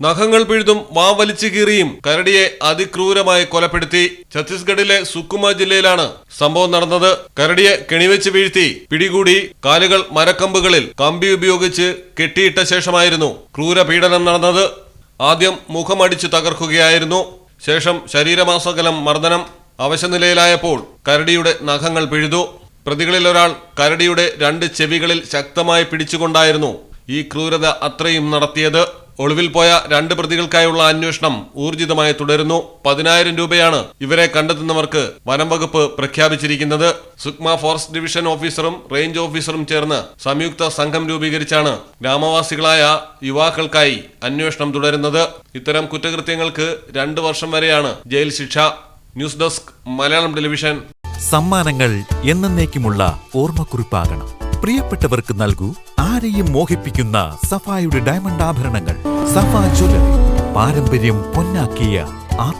നഖങ്ങൾ പിഴുതും വാവലിച്ചു കീറിയും കരടിയെ അതിക്രൂരമായി കൊലപ്പെടുത്തി. ഛത്തീസ്ഗഡിലെ സുക്കുമ ജില്ലയിലാണ് സംഭവം നടന്നത്. കരടിയെ കെണിവെച്ച് വീഴ്ത്തി പിടികൂടി കാലുകൾ മരക്കമ്പുകളിൽ കമ്പി ഉപയോഗിച്ച് കെട്ടിയിട്ട ശേഷമായിരുന്നു ക്രൂരപീഡനം നടന്നത്. ആദ്യം മുഖമടിച്ചു തകർക്കുകയായിരുന്നു. ശേഷം ശരീരമാസകലം മർദ്ദനം. അവശനിലയിലായപ്പോൾ കരടിയുടെ നഖങ്ങൾ പിഴുതു. പ്രതികളിൽ ഒരാൾ കരടിയുടെ 2 ചെവികളിൽ ശക്തമായി പിടിച്ചുകൊണ്ടായിരുന്നു ഈ ക്രൂരത അത്രയും നടത്തിയത്. ഒളിവിൽ പോയ 2 പ്രതികൾക്കായുള്ള അന്വേഷണം ഊർജിതമായി തുടരുന്നു. 10,000 രൂപയാണ് ഇവരെ കണ്ടെത്തുന്നവർക്ക് വനം വകുപ്പ് പ്രഖ്യാപിച്ചിരിക്കുന്നത്. സുക്മ ഫോറസ്റ്റ് ഡിവിഷൻ ഓഫീസറും റേഞ്ച് ഓഫീസറും ചേർന്ന് സംയുക്ത സംഘം രൂപീകരിച്ചാണ് ഗ്രാമവാസികളായ യുവാക്കൾക്കായി അന്വേഷണം തുടരുന്നത്. ഇത്തരം കുറ്റകൃത്യങ്ങൾക്ക് 2 വർഷം വരെയാണ് ജയിൽ ശിക്ഷ. News desk Malayalam television. സമ്മാനങ്ങൾ എന്നേക്കുമുള്ള ഓർമ്മക്കുറിപ്പാകണം. പ്രിയപ്പെട്ടവർക്ക് നൽകൂ ആരെയും മോഹിപ്പിക്കുന്ന സഫായുടെ ഡയമണ്ട് ആഭരണങ്ങൾ. സഫ ജ്വല്ലറി, പാരമ്പര്യം പൊന്നാക്കിയ